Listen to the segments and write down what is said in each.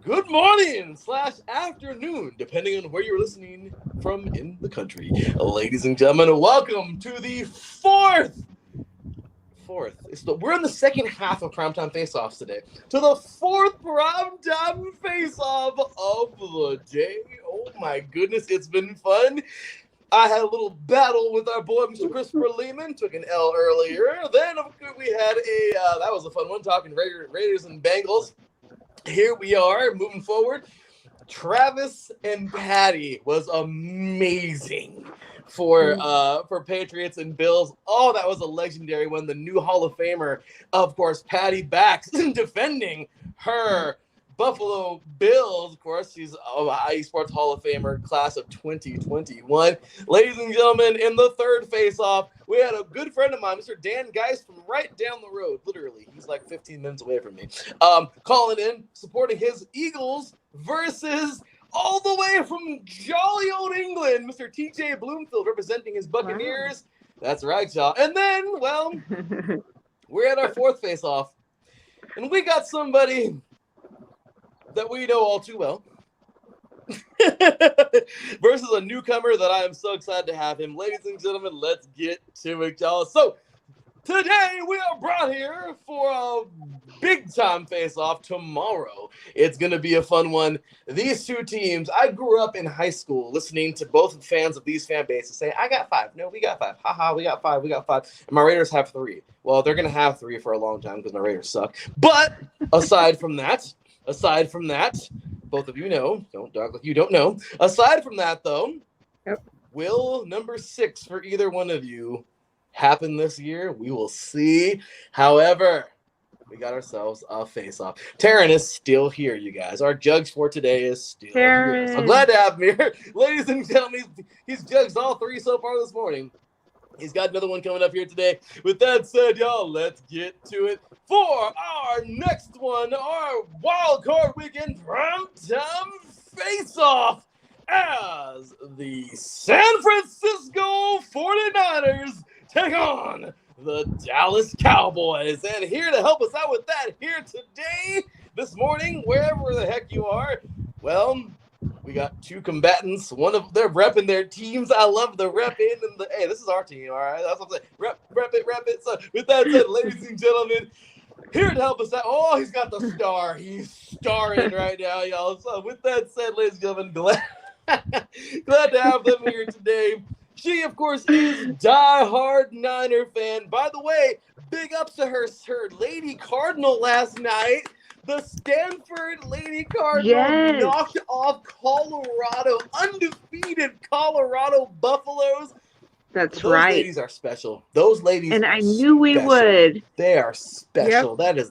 good morning / afternoon, depending on where you're listening from in the country. Ladies and gentlemen, welcome to the fourth. We're in the second half of Primetime Face-Offs today. To the fourth Primetime Face-Off of the day. Oh my goodness, it's been fun. I had a little battle with our boy, Mr. Christopher Lehman. Took an L earlier. Then we had that was a fun one, talking Raiders and Bengals. Here we are, moving forward. Travis and Patty was amazing for Patriots and Bills. Oh, that was a legendary one. The new Hall of Famer, of course, Patty Backs, defending her Buffalo Bills. Of course, she's a IE Sports Hall of Famer, class of 2021. Ladies and gentlemen, in the third face-off, we had a good friend of mine, Mr. Dan Geist, from right down the road. Literally, he's like 15 minutes away from me. Calling in, supporting his Eagles versus all the way from jolly old England, Mr. TJ Bloomfield, representing his Buccaneers. Wow. That's right, y'all. And then, well, we're at our fourth face-off, and we got somebody that we know all too well versus a newcomer that I am so excited to have him. Ladies and gentlemen, let's get to it, y'all. So today we are brought here for a big-time face-off tomorrow. It's going to be a fun one. These two teams, I grew up in high school listening to both fans of these fan bases say, I got five. No, we got five. Haha, we got five. We got five. And my Raiders have three. Well, they're going to have three for a long time because my Raiders suck. But aside from that, both of you know, don't talk like you don't know. Aside from that, though, will number 6 for either one of you happen this year? We will see. However, we got ourselves a face-off. Taryn is still here, you guys. Our judge for today is still here. So I'm glad to have him here. Ladies and gentlemen, he's judged all 3 so far this morning. He's got another one coming up here today. With that said, y'all, let's get to it for our next one, our Wildcard Weekend Primetime Face-Off, as the San Francisco 49ers take on the Dallas Cowboys. And here to help us out with that here today, this morning, wherever the heck you are, well, we got two combatants. One of they're repping their teams. I love the repping and the hey, this is our team, all right? That's what I'm saying. Rep it. So with that said, ladies and gentlemen, here to help us out. Oh, he's got the star. He's starring right now, y'all. So with that said, ladies and gentlemen, glad to have them here today. She, of course, is diehard Niner fan. By the way, big ups to her Lady Cardinal last night. The Stanford Lady Cardinal knocked off Colorado, undefeated Colorado Buffaloes. That's right. Those ladies are special. Those ladies and I knew we would. They are special. Yep.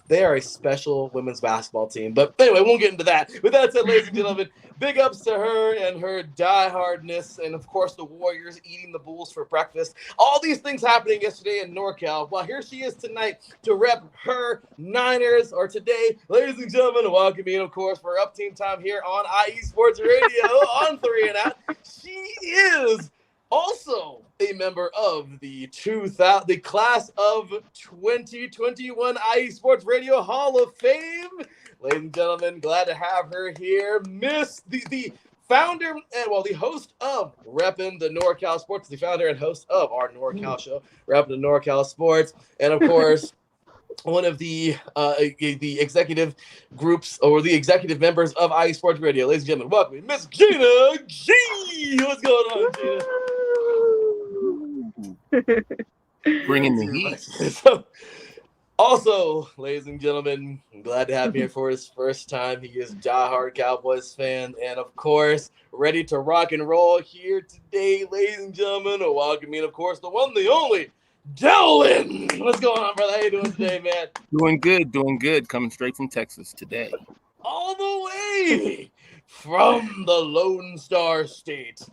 They are a special women's basketball team. But anyway, we won't get into that. With that said, ladies and gentlemen, big ups to her and her diehardness. And, of course, the Warriors eating the Bulls for breakfast. All these things happening yesterday in NorCal. Well, here she is tonight to rep her Niners. Or today, ladies and gentlemen, welcoming, of course, for Up Team Time here on IE Sports Radio on 3 and Out. She is also a member of the class of 2021 IE Sports Radio Hall of Fame. Ladies and gentlemen, glad to have her here. Miss the founder and the host of Reppin' the NorCal Sports, the founder and host of our NorCal show, Reppin' the NorCal Sports, and of course, one of the executive groups or the executive members of IE Sports Radio. Ladies and gentlemen, welcome Miss Gina G. What's going on, Gina? Bringing the heat. So, also, ladies and gentlemen, I'm glad to have him here for his first time. He is a diehard Cowboys fan, and of course, ready to rock and roll here today, ladies and gentlemen. Welcoming, of course, the one, the only, Dylan. What's going on, brother? How you doing today, man? Doing good. Coming straight from Texas today. All the way from the Lone Star State.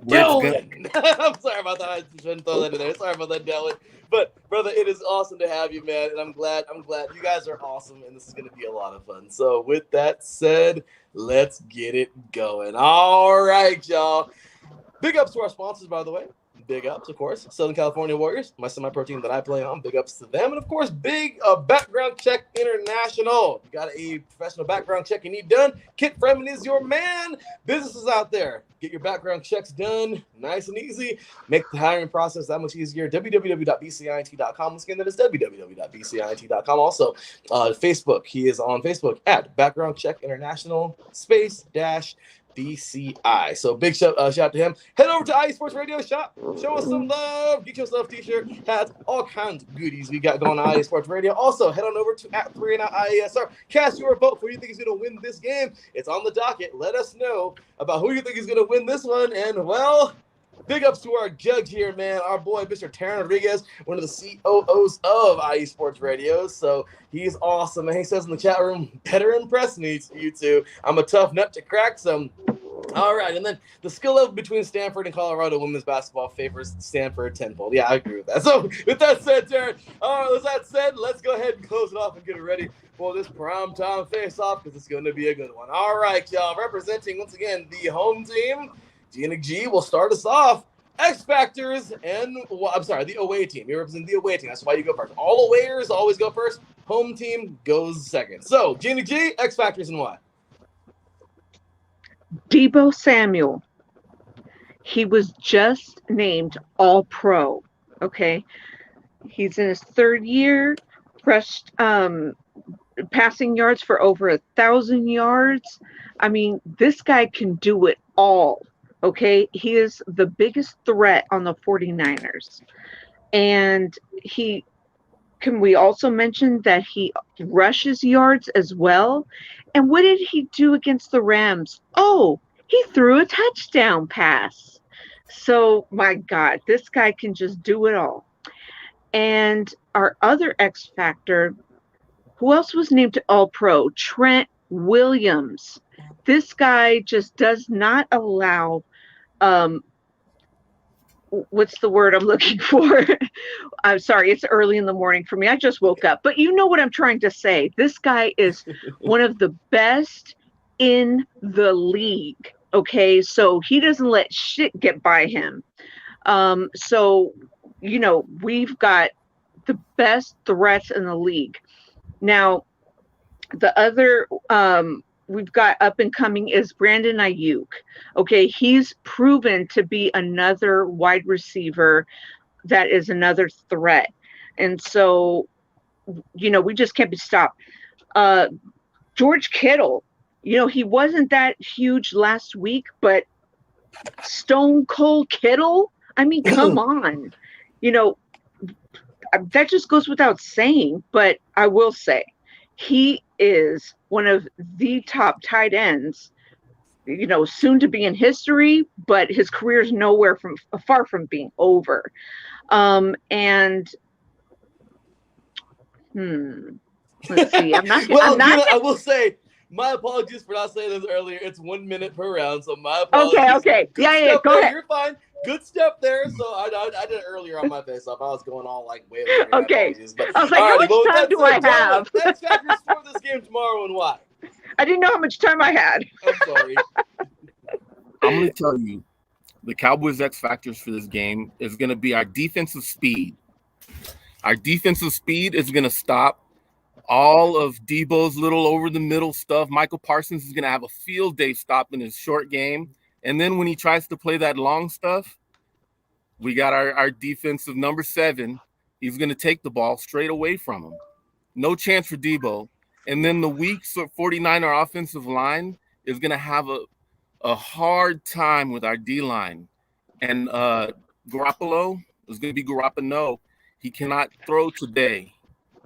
Dylan. I'm sorry about that. I shouldn't throw that in there. Sorry about that, Dylan. But, brother, it is awesome to have you, man. And I'm glad. You guys are awesome, and this is going to be a lot of fun. So, with that said, let's get it going. All right, y'all. Big ups to our sponsors, by the way. big ups, of course. Southern California Warriors, my semi-pro team that I play on, big ups to them. And, of course, big Background Check International. You got a professional background check you need done? Kit Freeman is your man. Businesses out there, get your background checks done nice and easy. Make the hiring process that much easier. www.bcint.com. Once again, that is www.bcint.com. Also, Facebook. He is on Facebook at Background Check International _BCI. So big shout out to him. Head over to IE Sports Radio Shop. Show us some love. Get yourself a t-shirt, hats, all kinds of goodies we got going on IE Sports Radio. Also, head on over to @3NIESR. Cast your vote for who you think is going to win this game. It's on the docket. Let us know about who you think is going to win this one. And, well, big ups to our judge here, man. Our boy, Mr. Taryn Rodriguez, one of the COOs of IE Sports Radio. So he's awesome. And he says in the chat room, better impress me, you two. I'm a tough nut to crack some. All right, and then the skill level between Stanford and Colorado women's basketball favors Stanford tenfold. Yeah, I agree with that. So with that said, Taryn, let's go ahead and close it off and get it ready for this primetime face-off because it's going to be a good one. All right, y'all. Representing, once again, the home team, Gina G will start us off. X Factors and, the away team. You represent the away team. That's why you go first. All awayers always go first. Home team goes second. So, Gina G, X Factors, and what? Debo Samuel. He was just named All-Pro. Okay. He's in his third year, rushed passing yards for over 1,000 yards. I mean, this guy can do it all. Okay. He is the biggest threat on the 49ers. And can we also mention that he rushes yards as well? And what did he do against the Rams? Oh, he threw a touchdown pass. So, my God, this guy can just do it all. And our other X Factor, who else was named All-Pro? Trent Williams. This guy just does not allow what's the word I'm looking for? I'm sorry, it's early in the morning for me. I just woke up. But you know what I'm trying to say. This guy is one of the best in the league. Okay, so he doesn't let shit get by him. So, we've got the best threats in the league. Now, the other we've got up and coming is Brandon Ayuk. Okay, he's proven to be another wide receiver that is another threat. And so, we just can't be stopped. George Kittle, he wasn't that huge last week, but Stone Cold Kittle, I mean, come on. That just goes without saying, but I will say he is one of the top tight ends, soon to be in history, but his career is far from being over. Let's see. I will say, my apologies for not saying this earlier. It's 1 minute per round, so my apologies. Okay. Yeah, go ahead. You're fine. Good step there. So I did it earlier on my face-off. I was going all like way over. Okay. But, I was like, how much time do I have? X Factors for this game tomorrow and why? I didn't know how much time I had. I'm sorry. I'm going to tell you, the Cowboys' X Factors for this game is going to be our defensive speed. Our defensive speed is going to stop all of Debo's little over-the-middle stuff. Michael Parsons is going to have a field day stopping his short game. And then when he tries to play that long stuff, we got our defensive number 7. He's going to take the ball straight away from him. No chance for Debo. And then the weak 49er offensive line is going to have a hard time with our D-line. And Garoppolo is going to be Garoppolo. He cannot throw today.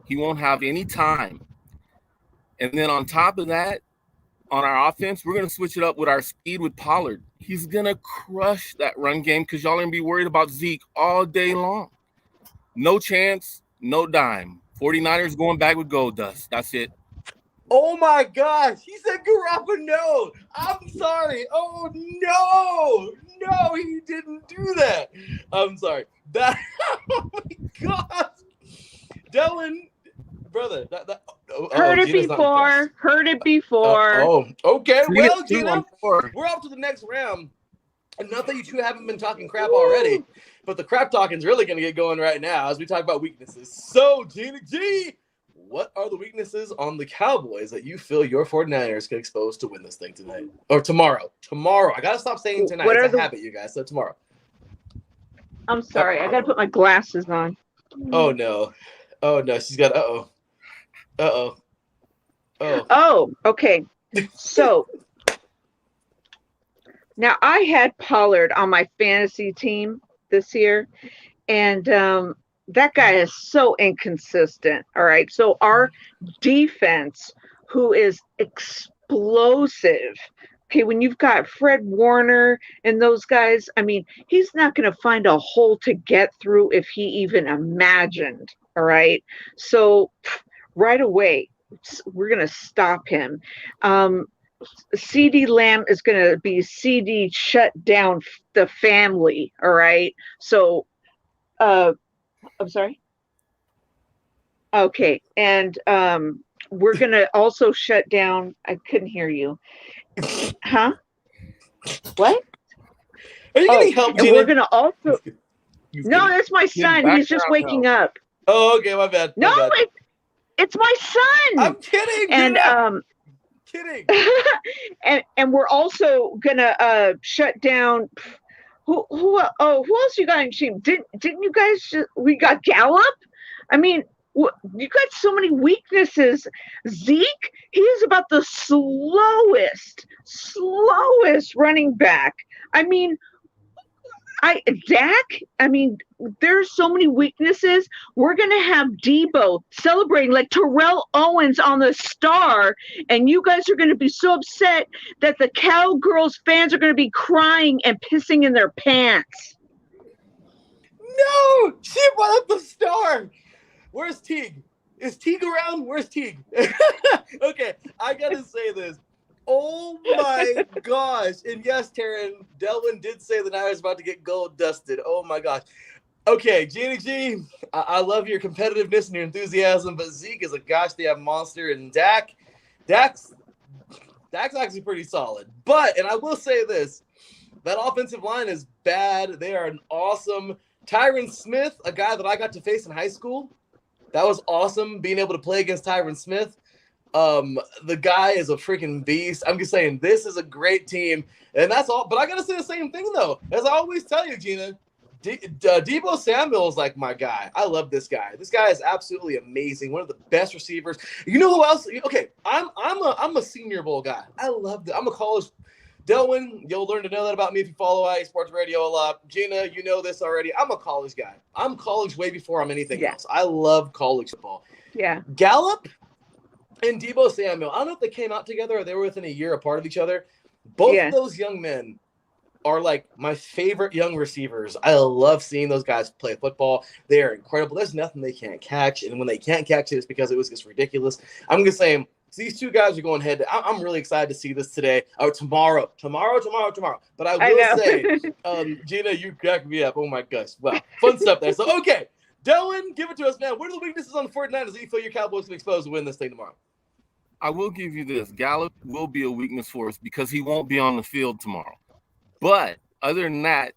He won't have any time. And then on top of that, on our offense, we're going to switch it up with our speed with Pollard. He's going to crush that run game because y'all are going to be worried about Zeke all day long. No chance, no dime. 49ers going back with gold dust. That's it. Oh, my gosh. He said Garoppolo. I'm sorry. Oh, no. No, he didn't do that. I'm sorry. Oh, my gosh. Dylan. Brother, heard it before. Okay. Well, Gina, we're off to the next round. And not that you two haven't been talking crap already, But the crap talking is really going to get going right now as we talk about weaknesses. So, Gina G, what are the weaknesses on the Cowboys that you feel your 49ers can expose to win this thing tonight? Or tomorrow. Tomorrow. I got to stop saying tonight. It's a habit, you guys. So, tomorrow. I'm sorry. I got to put my glasses on. Oh, no. Oh, no. She's got – uh-oh. Uh-oh. Oh, okay. So, now I had Pollard on my fantasy team this year, and that guy is so inconsistent. All right. So our defense, who is explosive, okay, when you've got Fred Warner and those guys, I mean, he's not going to find a hole to get through if he even imagined. All right. So right away, we're going to stop him. CD Lamb is going to be CD shut down the family. All right. So, I'm sorry. Okay. And we're going to also shut down. I couldn't hear you. Huh? What? Are you getting help, Gina? And we're going to also. No, that's my son. He's just waking up. Oh, okay. My bad. No, it's my son. I'm kidding. And kidding. and we're also gonna shut down. Who else you got on your team? Didn't you guys? We got Gallup. I mean, you got so many weaknesses. Zeke, he is about the slowest running back. I mean, Dak, I mean, there's so many weaknesses. We're going to have Debo celebrating like Terrell Owens on the star, and you guys are going to be so upset that the Cowgirls fans are going to be crying and pissing in their pants. No! She brought up the star! Where's Teague? Is Teague around? Where's Teague? Okay, I got to say this. Oh my gosh. And yes, Taryn, Delwyn did say the Niners about to get gold dusted. Oh my gosh. Okay, Gina G, I love your competitiveness and your enthusiasm, but Zeke is a gosh damn monster, and Dak's actually pretty solid. But, and I will say this, that offensive line is bad. They are an awesome Tyron Smith, a guy that I got to face in high school. That was awesome being able to play against Tyron Smith. The guy is a freaking beast. I'm just saying, this is a great team, and that's all. But I gotta say the same thing though, as I always tell you, Gina. Deebo Samuel is like my guy. I love this guy. This guy is absolutely amazing. One of the best receivers. You know who else? Okay, I'm a Senior Bowl guy. I love that. I'm a college. Delwyn, you'll learn to know that about me if you follow IA Sports Radio a lot. Gina, you know this already. I'm a college guy. I'm college way before I'm anything else. I love college football. Yeah. Gallup and Deebo Samuel, I don't know if they came out together or they were within a year apart of each other. Both of those young men are like my favorite young receivers. I love seeing those guys play football. They are incredible. There's nothing they can't catch. And when they can't catch it, it's because it was just ridiculous. I'm just saying, these two guys are going head to. I'm really excited to see this today. Or tomorrow. But I will say, Gina, you cracked me up. Oh my gosh. Well, fun stuff there. So, okay. Delwyn, give it to us, man. What are the weaknesses on the 49ers that you feel your Cowboys can expose to win this thing tomorrow? I will give you this. Gallup will be a weakness for us because he won't be on the field tomorrow. But other than that,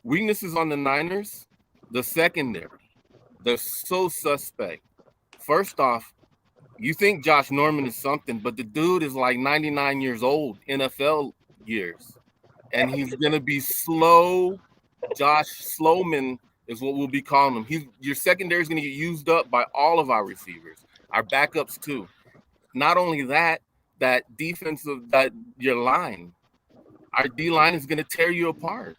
weaknesses on the Niners, the secondary, they're so suspect. First off, you think Josh Norman is something, but the dude is like 99 years old, NFL years. And he's going to be slow. Josh Slowman is what we'll be calling him. Your secondary is going to get used up by all of our receivers, our backups too. Not only that your line, our D-line is going to tear you apart.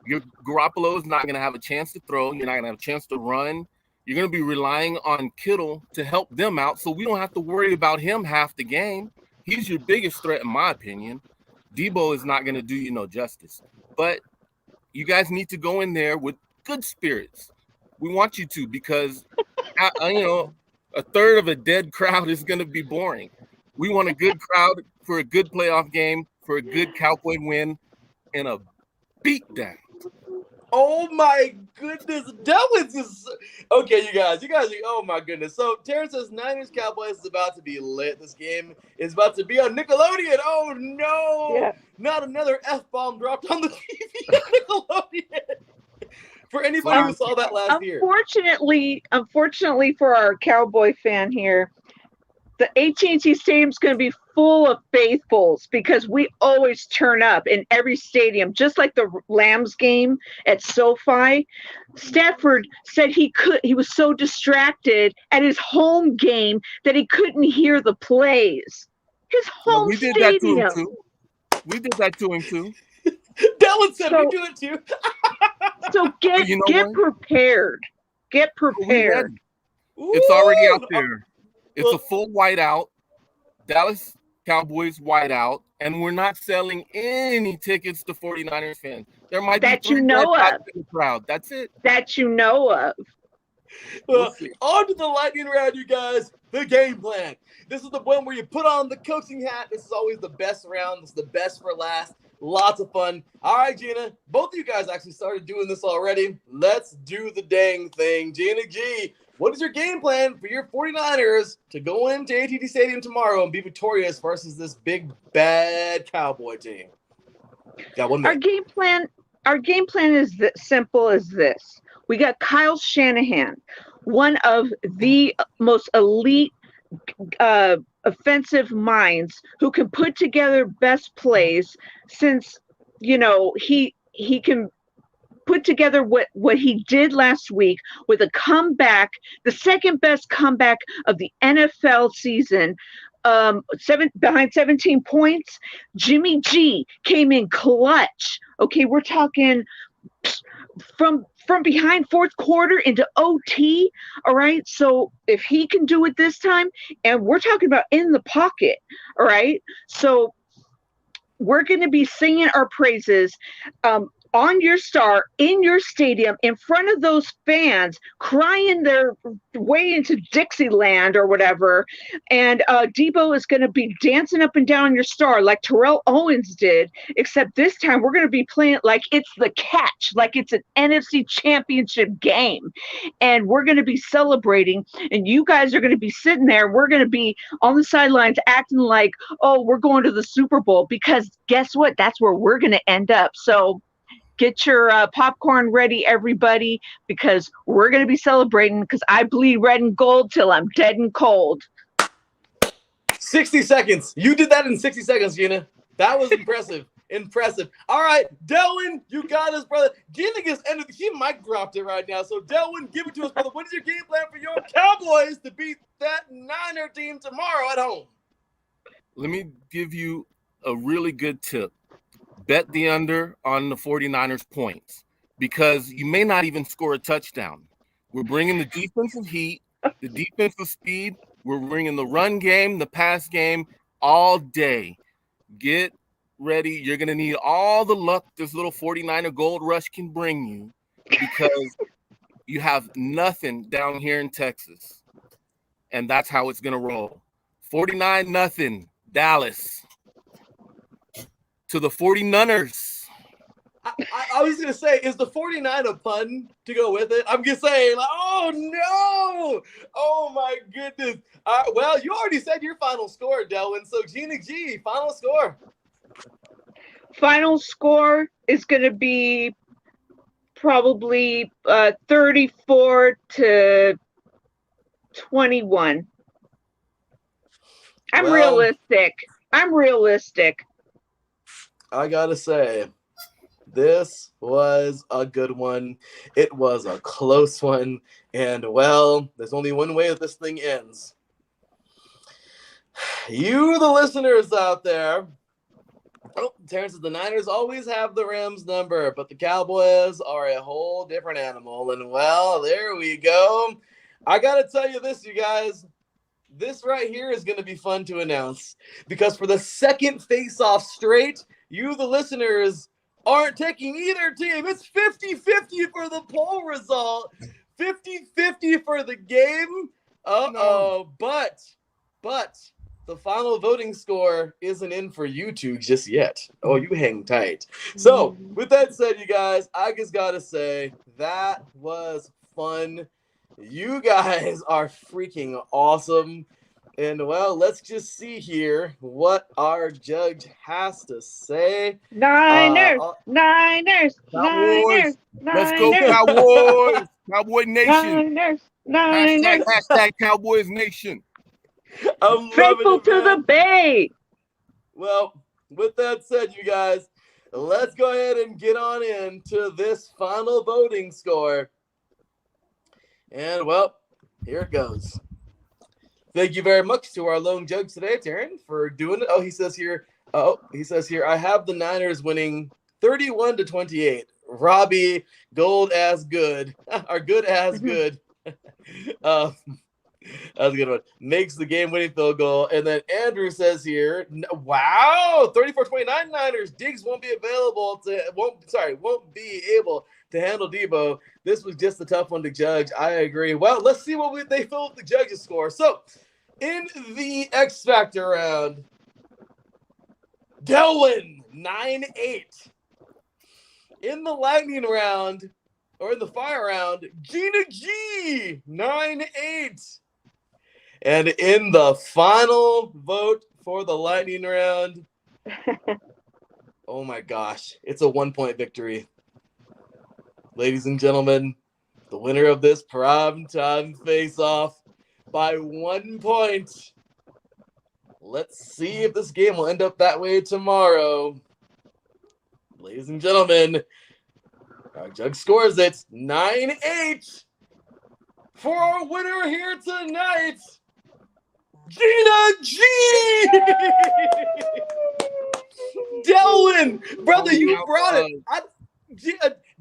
Your Garoppolo is not going to have a chance to throw. You're not going to have a chance to run. You're going to be relying on Kittle to help them out, so we don't have to worry about him half the game. He's your biggest threat, in my opinion. Debo is not going to do you no justice. But you guys need to go in there with good spirits. We want you to, because, a third of a dead crowd is going to be boring. We want a good crowd for a good playoff game, for a good Cowboy win, and a beatdown. Oh my goodness, that was just okay. You guys are, oh my goodness. So Terrence says Niners Cowboys is about to be lit. This game is about to be on Nickelodeon. Oh no, Not another F-bomb dropped on the TV on Nickelodeon. For anybody who saw that last year. Unfortunately for our Cowboy fan here, the AT&T Stadium's going to be full of faithfuls because we always turn up in every stadium, just like the Lambs game at SoFi. Stafford said he was so distracted at his home game that he couldn't hear the plays. His home stadium. We did that to him too. Dylan said we do it too. So get prepared. Get prepared. It's already out there. It's a full whiteout, Dallas Cowboys whiteout, and we're not selling any tickets to 49ers fans. There might be 3 in the crowd. That's it. That you know of. Well, on to the lightning round, you guys. The game plan. This is the one where you put on the coaching hat. This is always the best round. This is the best for last. Lots of fun. All right, Gina. Both of you guys actually started doing this already. Let's do the dang thing. Gina G, what is your game plan for your 49ers to go into AT&T Stadium tomorrow and be victorious versus this big, bad Cowboy team? Got 1 minute. Our game plan is simple as this. We got Kyle Shanahan, one of the most elite offensive minds who can put together best plays since, he can put together what he did last week with a comeback, the second best comeback of the NFL season, behind 17 points. Jimmy G came in clutch. Okay, we're talking from behind fourth quarter into OT. All right, so if he can do it this time, and we're talking about in the pocket, all right, so we're going to be singing our praises on your star, in your stadium, in front of those fans, crying their way into Dixieland or whatever. And Debo is going to be dancing up and down your star like Terrell Owens did, except this time we're going to be playing like it's the catch, like it's an NFC championship game. And we're going to be celebrating, and you guys are going to be sitting there. We're going to be on the sidelines acting like, oh, we're going to the Super Bowl, because guess what? That's where we're going to end up. So get your popcorn ready, everybody, because we're going to be celebrating, because I bleed red and gold till I'm dead and cold. 60 seconds. You did that in 60 seconds, Gina. That was impressive. Impressive. All right, Delwyn, you got us, brother. Gina gets ended. He mic dropped it right now. So, Delwyn, give it to us, brother. What is your game plan for your Cowboys to beat that Niner team tomorrow at home? Let me give you a really good tip. Bet the under on the 49ers points, because you may not even score a touchdown. We're bringing the defensive heat, the defensive speed. We're bringing the run game, the pass game all day. Get ready. You're going to need all the luck this little 49er gold rush can bring you, because you have nothing down here in Texas. And that's how it's going to roll. 49-0, Dallas. To the 49ers. I was going to say, is the 49 a pun to go with it? I'm just saying, like, oh, no. Oh, my goodness. Well, you already said your final score, Delwyn. So, Gina G, final score. Final score is going to be probably 34-21. I'm realistic. I gotta say, this was a good one. It was a close one. And, well, there's only one way that this thing ends. You, the listeners out there. Oh, Terrence says the Niners always have the Rams number, but the Cowboys are a whole different animal. And, well, there we go. I gotta tell you this, you guys. This right here is going to be fun to announce, because for the second face-off straight, you, the listeners, aren't taking either team. It's 50-50 for the poll result. 50-50 for the game. Uh-oh. No. But the final voting score isn't in for you two just yet. Oh, you hang tight. So, with that said, you guys, I just got to say, that was fun. You guys are freaking awesome. And well, let's just see here what our judge has to say. Niners, Uh, Niners, Cowboys. Niners, Let's go, Niners, Cowboys. Cowboy Nation. Niners, Niners. Hashtag Cowboys Nation. I'm loving Faithful it, to man. the Bay. Well, with that said, you guys, let's go ahead and get on into this final voting score. And well, here it goes. Thank you very much to our lone judge today, Taryn, for doing it. He says here, I have the Niners winning 31-28. Robbie, gold as good, or good as good. That's a good one. Makes the game-winning field goal. And then Andrew says here, wow, 34-29 Niners. Diggs won't be able to handle Debo. This was just a tough one to judge. I agree. Well, let's see what they feel with the judges' score. So, in the X Factor round, Delwyn, 9-8. In the Lightning round, or in the Fire round, Gina G, 9-8. And in the final vote for the Lightning round, oh my gosh, it's a 1-point victory. Ladies and gentlemen, the winner of this primetime face-off by 1 point. Let's see if this game will end up that way tomorrow. Ladies and gentlemen, our judge scores it 9-8 for our winner here tonight, Gina G! Delwyn, brother, you brought it.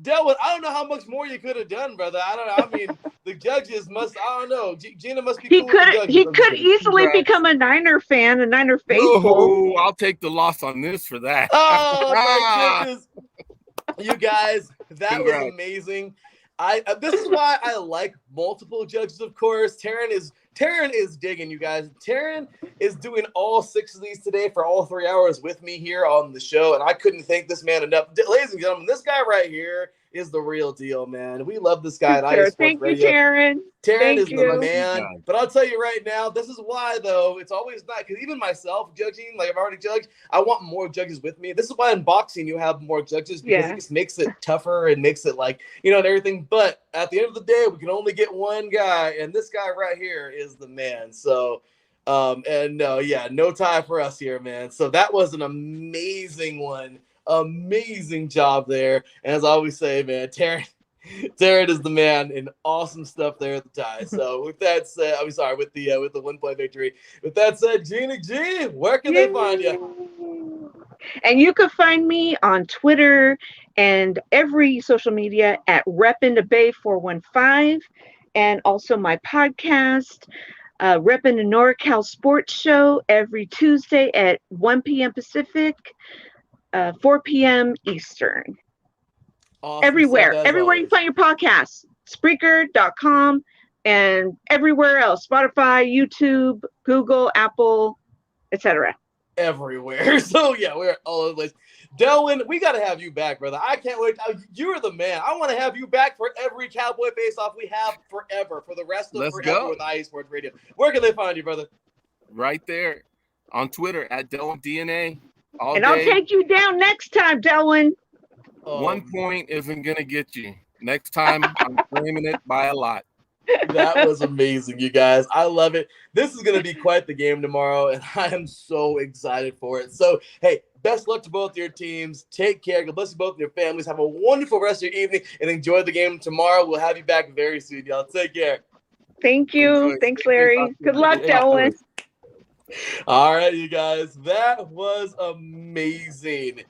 Delwyn, I don't know how much more you could have done, brother. I mean, the judges must, I don't know. Gina must be cool with the judges. He could easily become a Niner fan, a Niner faithful. Oh, I'll take the loss on this for that. Oh, my goodness. You guys, that Congrats. was amazing. This is why I like multiple judges, of course. Taryn is digging, you guys. Taryn is doing all 6 of these today for all 3 hours with me here on the show, and I couldn't thank this man enough. Ladies and gentlemen, this guy right here is the real deal, man. We love this guy at IE Sports Radio. Thank you, Taryn. Taryn is the man. But I'll tell you right now, this is why, though, it's always not, because even myself judging, like I've already judged, I want more judges with me. This is why in boxing you have more judges, because it just makes it tougher and makes it like, and everything. But at the end of the day, we can only get one guy, and this guy right here is the man. So, no tie for us here, man. So that was an amazing one. Amazing job there. And as I always say, man, Taryn is the man, and awesome stuff there at the tie. So with that said, with the 1-point victory. With that said, Gina G, where can they find you? And you can find me on Twitter and every social media at RepInToBay415, and also my podcast, Reppin' the NorCal Sports Show, every Tuesday at 1 p.m. Pacific, 4 p.m. Eastern. Awesome. Everywhere you find your podcasts, Spreaker.com, and everywhere else, Spotify, YouTube, Google, Apple, etc. Everywhere. So yeah, we're all over the place. Delwyn, we got to have you back, brother. I can't wait. You're the man. I want to have you back for every Cowboy face-off we have forever, for the rest of forever with IE Sports Radio. Where can they find you, brother? Right there on Twitter at Delwyn DNA. And I'll take you down next time, Delwyn. 1 point isn't going to get you. Next time, I'm claiming it by a lot. That was amazing, you guys. I love it. This is going to be quite the game tomorrow, and I am so excited for it. So, hey, best luck to both your teams. Take care. God bless you both and your families. Have a wonderful rest of your evening, and enjoy the game tomorrow. We'll have you back very soon, y'all. Take care. Thank you. Thanks, Larry. Good luck, Delwyn. All right, you guys. That was amazing.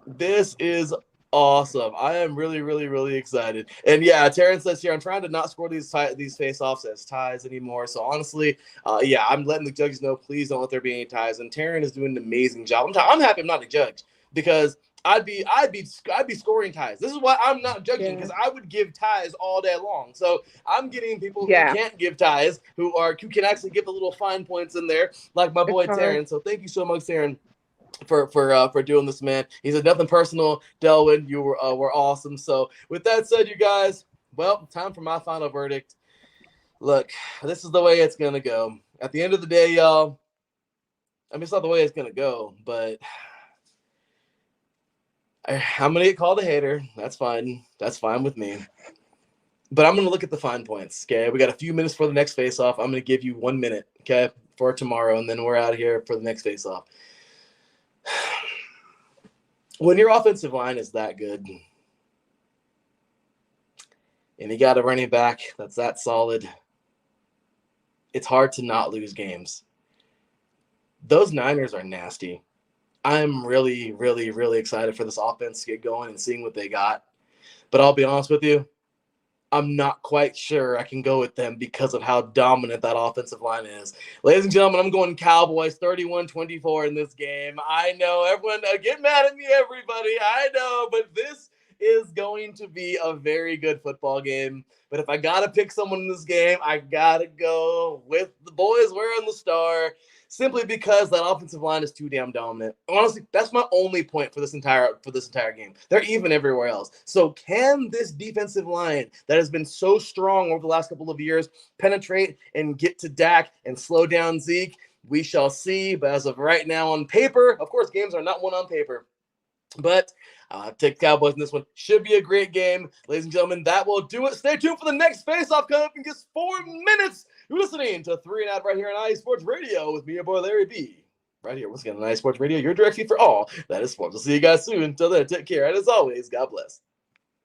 This is awesome. I am really, really, really excited. And yeah, Taryn says here, I'm trying to not score these face-offs as ties anymore. So honestly, I'm letting the judges know, please don't let there be any ties. And Taryn is doing an amazing job. I'm happy I'm not a judge, because I'd be scoring ties. This is why I'm not judging, because I would give ties all day long. So I'm getting people who can't give ties, who can actually give the little fine points in there, like my boy Taryn. So thank you so much, Taryn, for doing this, man. He said nothing personal, Delwyn. You were awesome. So with that said, you guys, well, time for my final verdict. Look, this is the way it's gonna go. At the end of the day, y'all, I mean, it's not the way it's going to go, but I'm going to get called a hater. That's fine. That's fine with me. But I'm going to look at the fine points, okay? We got a few minutes for the next face-off. I'm going to give you 1 minute, okay, for tomorrow, and then we're out of here for the next face-off. When your offensive line is that good, and you got a running back that's that solid, it's hard to not lose games. Those Niners are nasty. I'm really, really, really excited for this offense to get going and seeing what they got. But I'll be honest with you, I'm not quite sure I can go with them because of how dominant that offensive line is. Ladies and gentlemen, I'm going Cowboys 31-24 in this game. I know everyone, get mad at me, everybody. I know, but this is going to be a very good football game. But if I got to pick someone in this game, I got to go with the boys wearing the star, simply because that offensive line is too damn dominant. Honestly, that's my only point for this entire game. They're even everywhere else. So can this defensive line that has been so strong over the last couple of years penetrate and get to Dak and slow down Zeke? We shall see. But as of right now on paper, of course, games are not won on paper. But take the Cowboys in this one. Should be a great game. Ladies and gentlemen, that will do it. Stay tuned for the next face-off coming up in just 4 minutes. You're listening to 3 and Out right here on IE Sports Radio with me, your boy Larry B. Right here, once again on IE Sports Radio, your direct feed for all that is sports. We'll see you guys soon. Until then, take care. And as always, God bless.